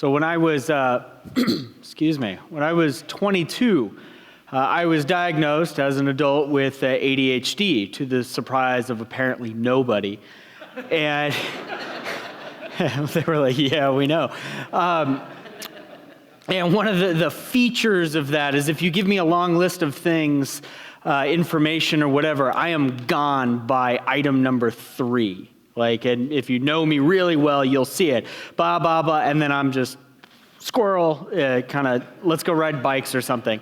So when I was, when I was 22, I was diagnosed as an adult with ADHD, to the surprise of apparently nobody. And they were like, yeah, we know. And one of the features of that is if you give me a long list of things, information or whatever, I am gone by item number 3. And if you know me really well, you'll see it. Blah, blah, blah, and then I'm just squirrel, let's go ride bikes or something.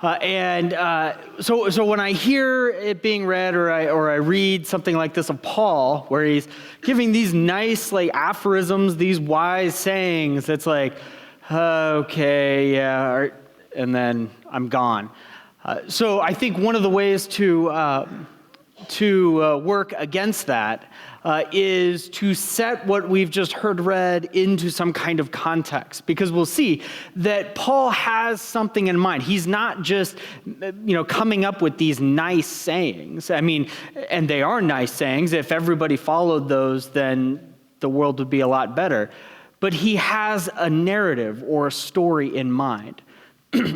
So when I hear it being read or I read something like this of Paul, where he's giving these nice aphorisms, these wise sayings, it's like, okay, yeah, and then I'm gone. So I think one of the ways to work against that is to set what we've just heard read into some kind of context, because we'll see that Paul has something in mind. He's not just, coming up with these nice sayings. I mean, and they are nice sayings. If everybody followed those, then the world would be a lot better. But he has a narrative or a story in mind.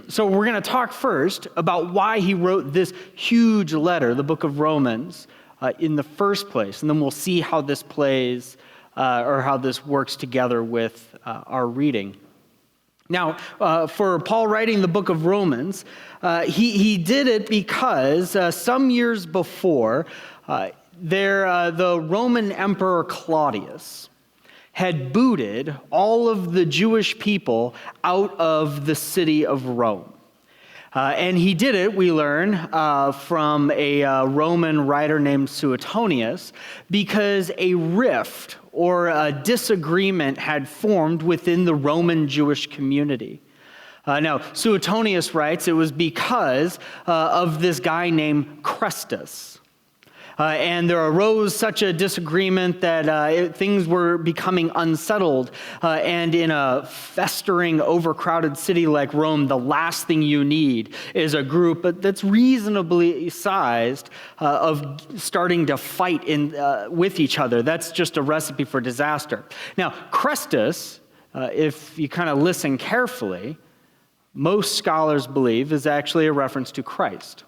So we're going to talk first about why he wrote this huge letter, the book of Romans, in the first place. And then we'll see how this plays or how this works together with our reading. Now, for Paul writing the book of Romans, he did it because some years before, the Roman Emperor Claudius had booted all of the Jewish people out of the city of Rome. And he did it, we learn, from a Roman writer named Suetonius, because a rift or a disagreement had formed within the Roman Jewish community. Now, Suetonius writes it was because of this guy named Chrestus. And there arose such a disagreement that things were becoming unsettled. And in a festering, overcrowded city like Rome, the last thing you need is a group that's reasonably sized of starting to fight with each other. That's just a recipe for disaster. Now, Chrestus, if you kind of listen carefully, most scholars believe is actually a reference to Christ.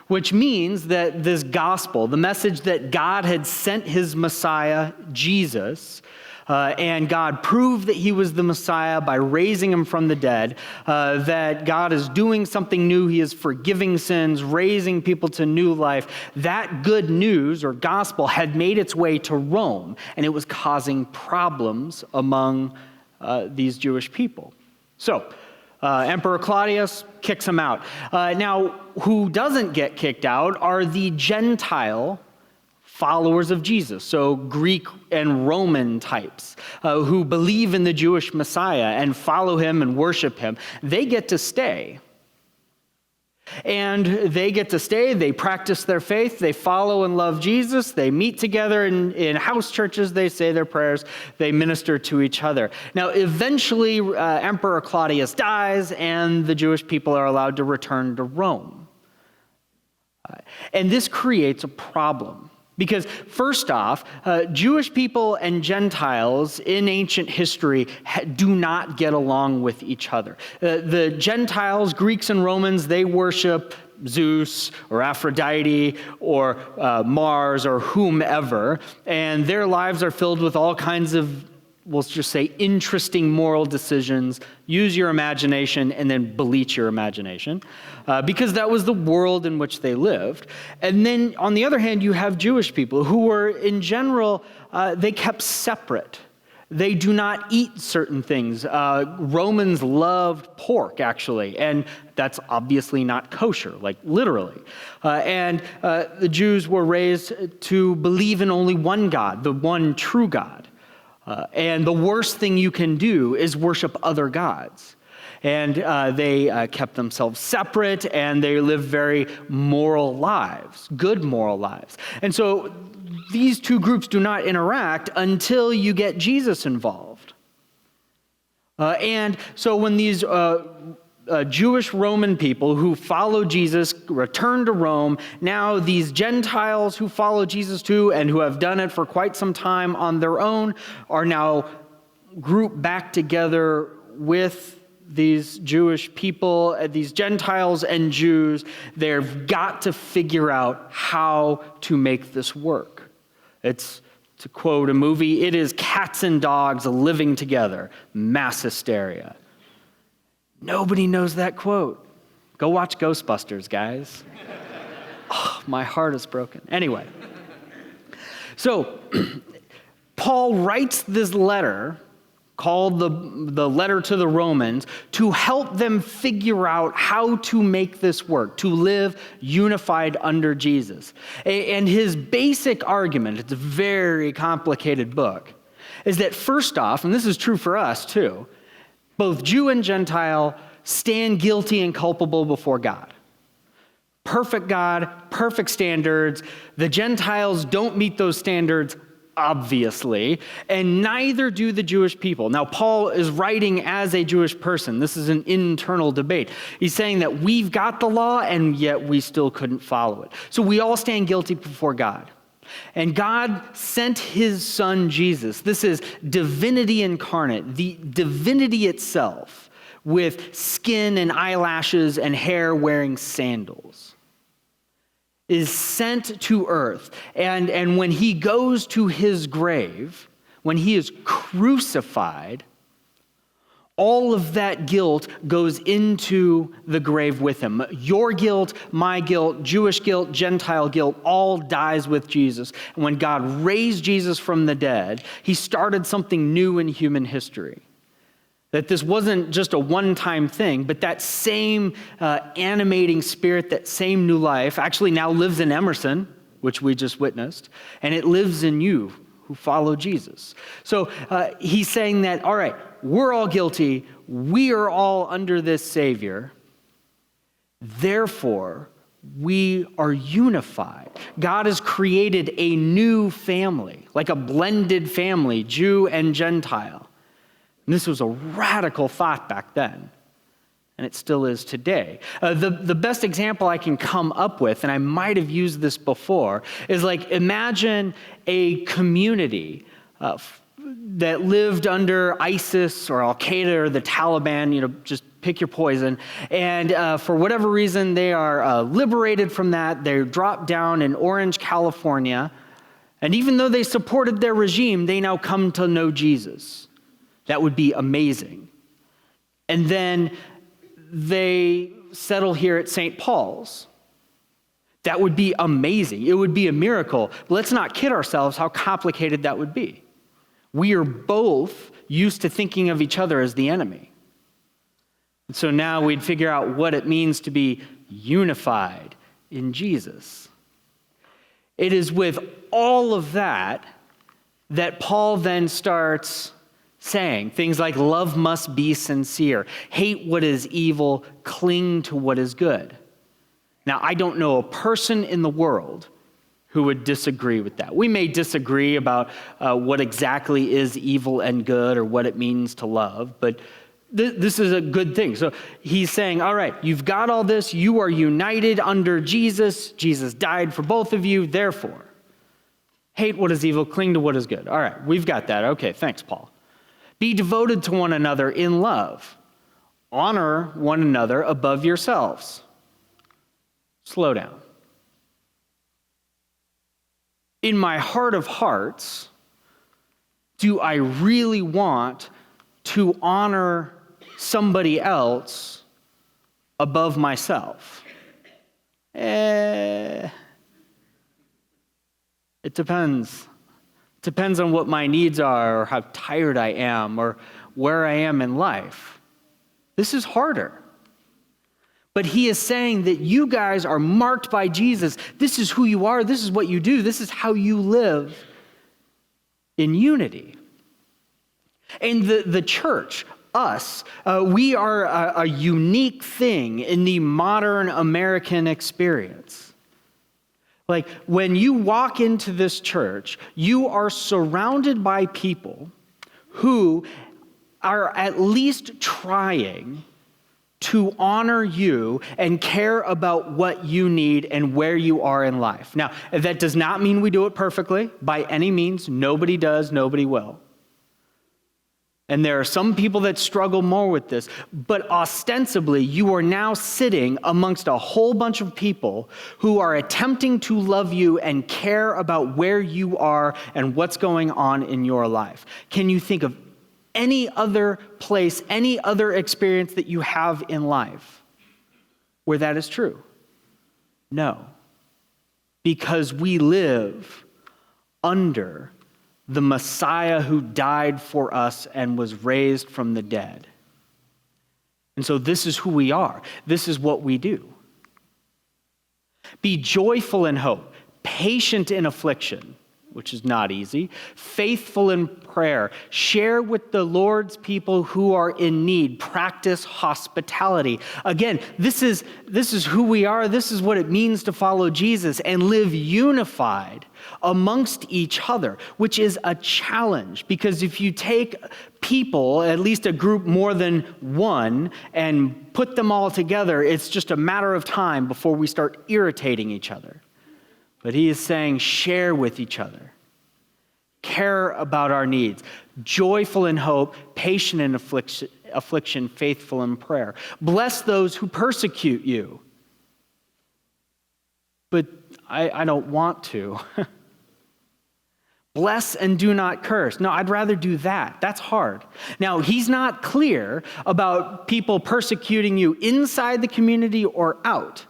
Which means that this gospel, the message that God had sent his Messiah, Jesus, and God proved that he was the Messiah by raising him from the dead, that God is doing something new, he is forgiving sins, raising people to new life, that good news or gospel had made its way to Rome, and it was causing problems among these Jewish people. So, Emperor Claudius kicks him out. Now, who doesn't get kicked out are the Gentile followers of Jesus, so Greek and Roman types who believe in the Jewish Messiah and follow him and worship him. They get to stay. And they get to stay, they practice their faith, they follow and love Jesus, they meet together in house churches, they say their prayers, they minister to each other. Now, eventually, Emperor Claudius dies, and the Jewish people are allowed to return to Rome. And this creates a problem. Because first off, Jewish people and Gentiles in ancient history do not get along with each other. The Gentiles, Greeks and Romans, they worship Zeus or Aphrodite or Mars or whomever, and their lives are filled with all kinds of, we'll just say, interesting moral decisions. Use your imagination and then bleach your imagination, because that was the world in which they lived. And then, on the other hand, you have Jewish people who were, in general, they kept separate. They do not eat certain things. Romans loved pork, actually, and that's obviously not kosher, literally. And the Jews were raised to believe in only one God, the one true God. And the worst thing you can do is worship other gods. And they kept themselves separate, and they lived very moral lives, good moral lives. And so these two groups do not interact until you get Jesus involved. And so when these Jewish Roman people who follow Jesus return to Rome, now these Gentiles who follow Jesus too and who have done it for quite some time on their own are now group back together with these Jewish people, these Gentiles and Jews. They've got to figure out how to make this work. It's, to quote a movie, it is cats and dogs living together, mass hysteria. Nobody knows that quote. Go watch Ghostbusters, guys. Oh, my heart is broken. Anyway, so Paul writes this letter called the letter to the Romans to help them figure out how to make this work, to live unified under Jesus. And his basic argument, it's a very complicated book, is that first off, and this is true for us too, both Jew and Gentile stand guilty and culpable before God. Perfect God, perfect standards. The Gentiles don't meet those standards, obviously, and neither do the Jewish people. Now, Paul is writing as a Jewish person. This is an internal debate. He's saying that we've got the law, and yet we still couldn't follow it. So we all stand guilty before God. And God sent his son, Jesus. This is divinity incarnate, the divinity itself, with skin and eyelashes and hair, wearing sandals, is sent to earth. And when he goes to his grave, when he is crucified, all of that guilt goes into the grave with him. Your guilt, my guilt, Jewish guilt, Gentile guilt, all dies with Jesus. And when God raised Jesus from the dead, he started something new in human history. That this wasn't just a one-time thing, but that same animating spirit, that same new life, actually now lives in Emerson, which we just witnessed, and it lives in you who follow Jesus. So he's saying that, all right, we're all guilty, we are all under this Savior, therefore we are unified. God has created a new family, like a blended family, Jew and Gentile. And this was a radical thought back then, and it still is today. The best example I can come up with, and I might have used this before, is like imagine a community that lived under ISIS or Al-Qaeda or the Taliban, just pick your poison, and for whatever reason they are liberated from that. They're dropped down in Orange, California, and even though they supported their regime, they now come to know Jesus. That would be amazing. And then they settle here at St. Paul's. That would be amazing. It would be a miracle. But let's not kid ourselves how complicated that would be. We are both used to thinking of each other as the enemy. And so now we'd figure out what it means to be unified in Jesus. It is with all of that that Paul then starts saying things like love must be sincere, hate what is evil, cling to what is good. Now, I don't know a person in the world who would disagree with that. We may disagree about what exactly is evil and good or what it means to love, but this is a good thing. So he's saying, all right, you've got all this, you are united under Jesus, Jesus died for both of you, therefore, hate what is evil, cling to what is good. All right, we've got that. Okay, thanks, Paul. Be devoted to one another in love. Honor one another above yourselves. Slow down. In my heart of hearts, do I really want to honor somebody else above myself? It depends. Depends on what my needs are, or how tired I am, or where I am in life. This is harder. But he is saying that you guys are marked by Jesus. This is who you are. This is what you do. This is how you live in unity. And the church, us, we are a unique thing in the modern American experience. Like, when you walk into this church, you are surrounded by people who are at least trying to honor you and care about what you need and where you are in life. Now, that does not mean we do it perfectly. By any means, nobody does, nobody will. And there are some people that struggle more with this, but ostensibly you are now sitting amongst a whole bunch of people who are attempting to love you and care about where you are and what's going on in your life. Can you think of any other place, any other experience that you have in life where that is true? No. Because we live under the Messiah who died for us and was raised from the dead. And so this is who we are. This is what we do. Be joyful in hope, patient in affliction, which is not easy, faithful in prayer, share with the Lord's people who are in need, practice hospitality. Again, this is who we are. This is what it means to follow Jesus and live unified amongst each other, which is a challenge, because if you take people, at least a group more than one, and put them all together, it's just a matter of time before we start irritating each other. But he is saying, share with each other. Care about our needs. Joyful in hope, patient in affliction, faithful in prayer. Bless those who persecute you. But I don't want to. Bless and do not curse. No, I'd rather do that. That's hard. Now, he's not clear about people persecuting you inside the community or out.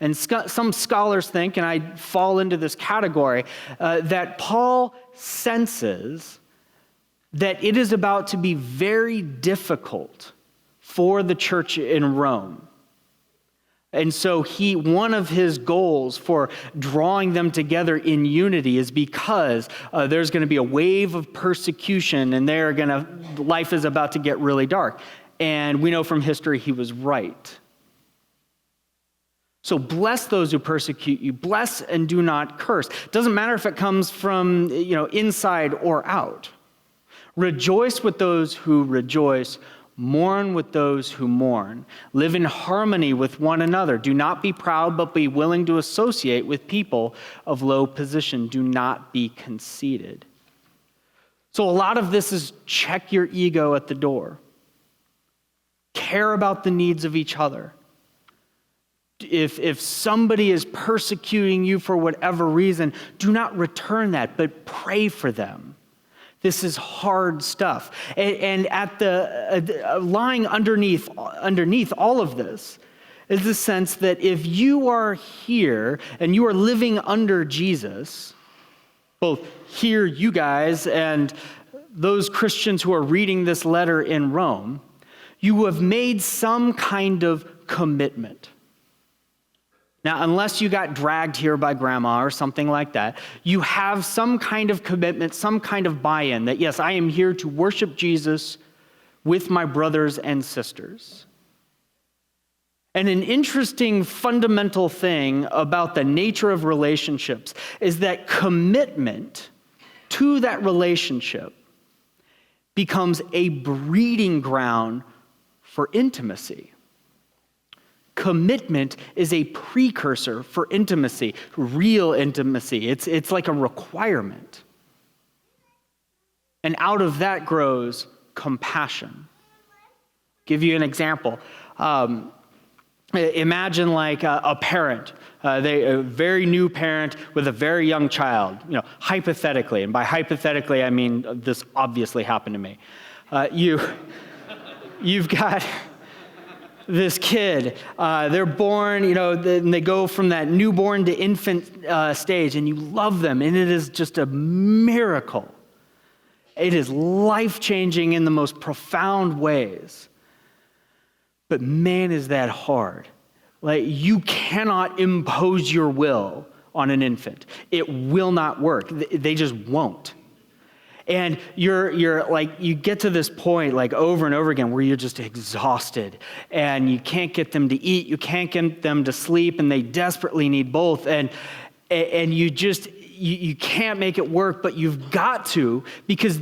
And some scholars think, and I fall into this category, that Paul senses that it is about to be very difficult for the church in Rome. And so one of his goals for drawing them together in unity is because there's going to be a wave of persecution, and life is about to get really dark. And we know from history he was right. So bless those who persecute you. Bless and do not curse. Doesn't matter if it comes from, inside or out. Rejoice with those who rejoice. Mourn with those who mourn. Live in harmony with one another. Do not be proud, but be willing to associate with people of low position. Do not be conceited. So a lot of this is check your ego at the door. Care about the needs of each other. If somebody is persecuting you for whatever reason, do not return that, but pray for them. This is hard stuff. And at lying underneath all of this is the sense that if you are here and you are living under Jesus, both here, you guys, and those Christians who are reading this letter in Rome, you have made some kind of commitment. Now, unless you got dragged here by grandma or something like that, you have some kind of commitment, some kind of buy-in that, yes, I am here to worship Jesus with my brothers and sisters. And an interesting fundamental thing about the nature of relationships is that commitment to that relationship becomes a breeding ground for intimacy. Commitment is a precursor for intimacy, real intimacy. It's like a requirement. And out of that grows compassion. Give you an example. Imagine like a parent, a very new parent with a very young child, hypothetically. And by hypothetically, I mean this obviously happened to me. You've got this kid, they're born, and they go from that newborn to infant stage, and you love them, and it is just a miracle. It is life-changing in the most profound ways. But man, is that hard. Like, you cannot impose your will on an infant. It will not work. They just won't. And you're like, you get to this point like over and over again where you're just exhausted and you can't get them to eat, you can't get them to sleep, and they desperately need both. And you can't make it work, but you've got to, because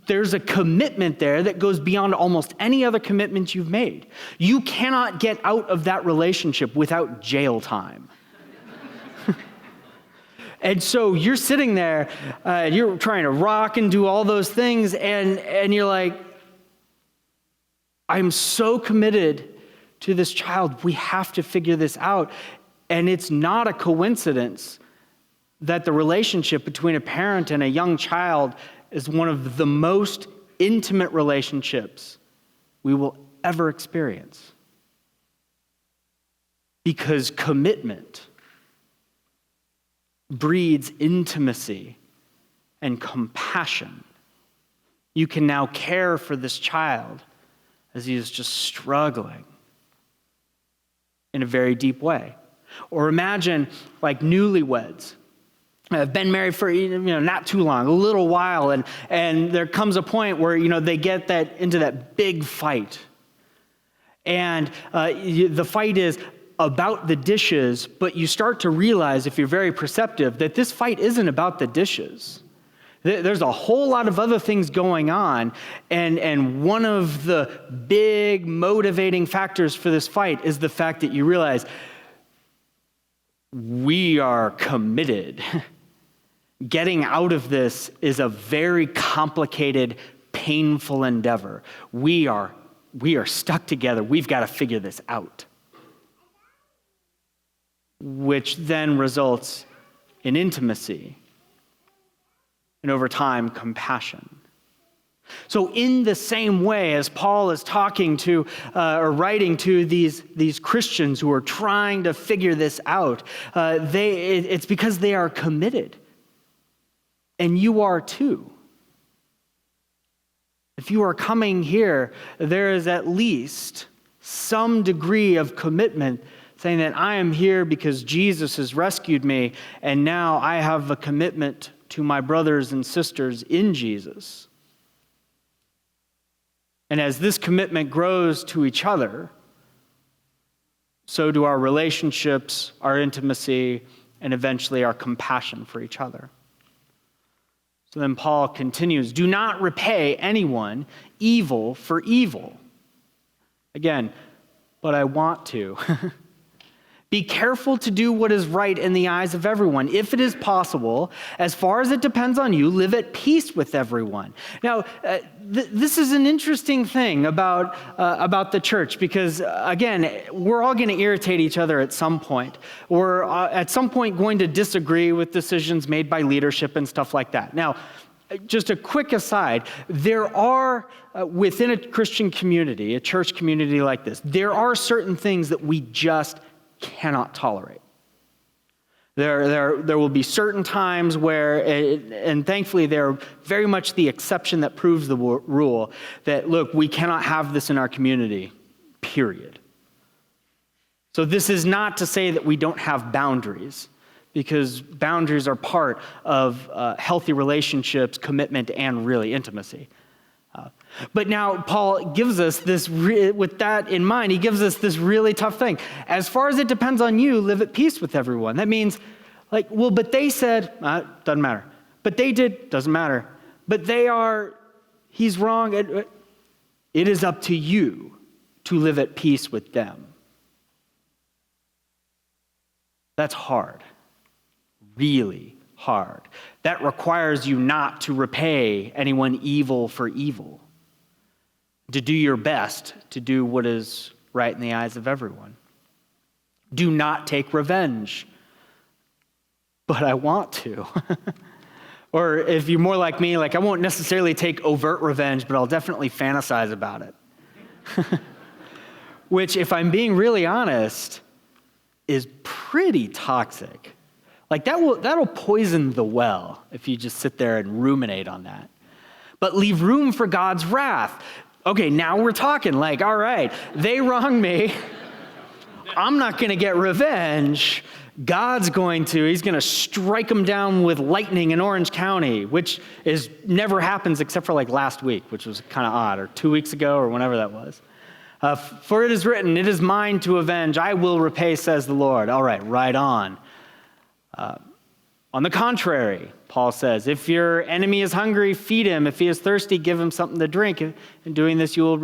there's a commitment there that goes beyond almost any other commitment you've made. You cannot get out of that relationship without jail time. And so you're sitting there, you're trying to rock and do all those things, and you're like, I'm so committed to this child. We have to figure this out. And it's not a coincidence that the relationship between a parent and a young child is one of the most intimate relationships we will ever experience. Because commitment breeds intimacy and compassion. You can now care for this child as he is just struggling in a very deep way. Or imagine like newlyweds. Have been married for not too long, a little while, and there comes a point where they get into that big fight, and the fight is about the dishes. But you start to realize, if you're very perceptive, that this fight isn't about the dishes. There's a whole lot of other things going on, and one of the big motivating factors for this fight is the fact that you realize we are committed. Getting out of this is a very complicated, painful endeavor. We are stuck together. We've got to figure this out. Which then results in intimacy and, over time, compassion. So in the same way as Paul is talking to or writing to these Christians who are trying to figure this out, it's because they are committed. And you are too. If you are coming here, there is at least some degree of commitment saying that I am here because Jesus has rescued me, and now I have a commitment to my brothers and sisters in Jesus. And as this commitment grows to each other, so do our relationships, our intimacy, and eventually our compassion for each other. So then Paul continues, do not repay anyone evil for evil. Again, but I want to. Be careful to do what is right in the eyes of everyone. If it is possible, as far as it depends on you, live at peace with everyone. Now, this is an interesting thing about the church because, again, we're all going to irritate each other at some point. We're at some point going to disagree with decisions made by leadership and stuff like that. Now, just a quick aside, there are, within a Christian community, a church community like this, there are certain things that we just cannot tolerate. There will be certain times where, and thankfully they're very much the exception that proves the rule, that look, we cannot have this in our community, period. So this is not to say that we don't have boundaries, because boundaries are part of healthy relationships, commitment, and really intimacy. But now Paul gives us this, with that in mind, he gives us this really tough thing. As far as it depends on you, live at peace with everyone. That means, like, well, but they said, doesn't matter. But they did, doesn't matter. But he's wrong. It is up to you to live at peace with them. That's hard. Really hard. That requires you not to repay anyone evil for evil. To do your best to do what is right in the eyes of everyone. Do not take revenge. But I want to. Or if you're more like me, I won't necessarily take overt revenge, but I'll definitely fantasize about it. Which, if I'm being really honest, is pretty toxic. That'll poison the well if you just sit there and ruminate on that. But leave room for God's wrath. Okay, now we're talking all right, they wronged me. I'm not going to get revenge. God's he's going to strike them down with lightning in Orange County, which never happens except for last week, which was kind of odd, or 2 weeks ago, or whenever that was. For it is written, it is mine to avenge, I will repay, says the Lord. All right, right on. On the contrary, Paul says, if your enemy is hungry, feed him. If he is thirsty, give him something to drink. In doing this, you will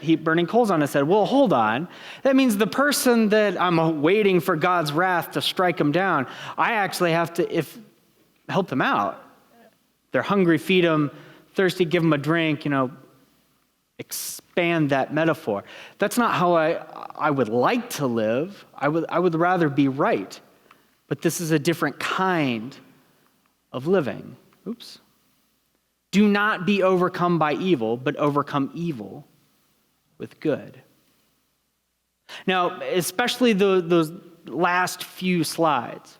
heap burning coals on his head. Well, hold on. That means the person that I'm waiting for God's wrath to strike him down, I actually have to help them out. They're hungry, feed them. Thirsty, give them a drink. expand that metaphor. That's not how I would like to live. I would rather be right. But this is a different kind of living. Oops. Do not be overcome by evil, but overcome evil with good. Now, especially those last few slides,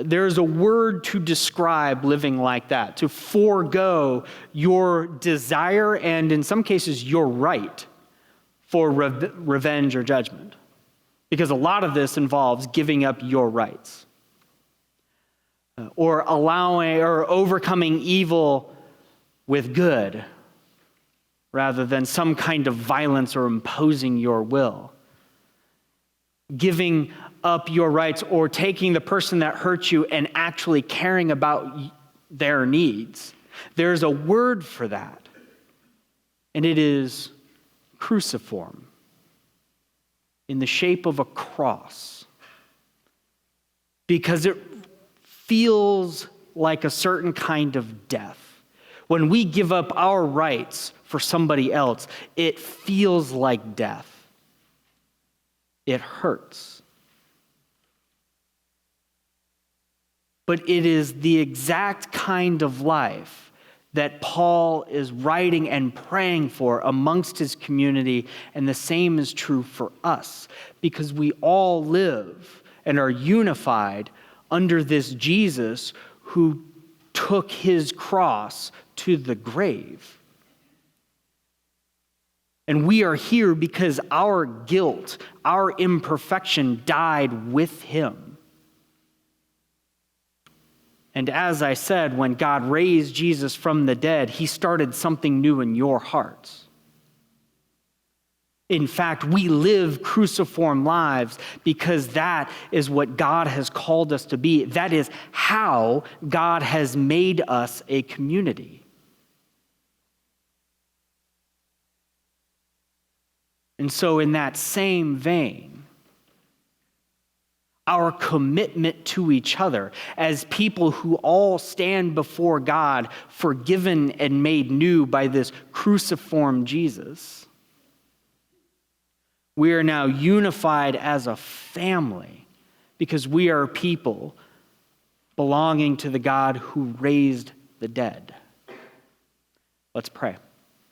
there's a word to describe living like that, to forego your desire and, in some cases, your right for revenge or judgment. Because a lot of this involves giving up your rights. Or allowing or overcoming evil with good, rather than some kind of violence or imposing your will. Giving up your rights or taking the person that hurt you and actually caring about their needs. There's a word for that, and it is cruciform, in the shape of a cross, because it feels like a certain kind of death. When we give up our rights for somebody else, it feels like death. It hurts. But it is the exact kind of life that Paul is writing and praying for amongst his community, and the same is true for us, because we all live and are unified under this Jesus who took his cross to the grave. And we are here because our guilt, our imperfection died with him. And as I said, when God raised Jesus from the dead, he started something new in your hearts. In fact, we live cruciform lives because that is what God has called us to be. That is how God has made us a community. And so in that same vein, our commitment to each other as people who all stand before God, forgiven and made new by this cruciform Jesus, we are now unified as a family because we are people belonging to the God who raised the dead. Let's pray.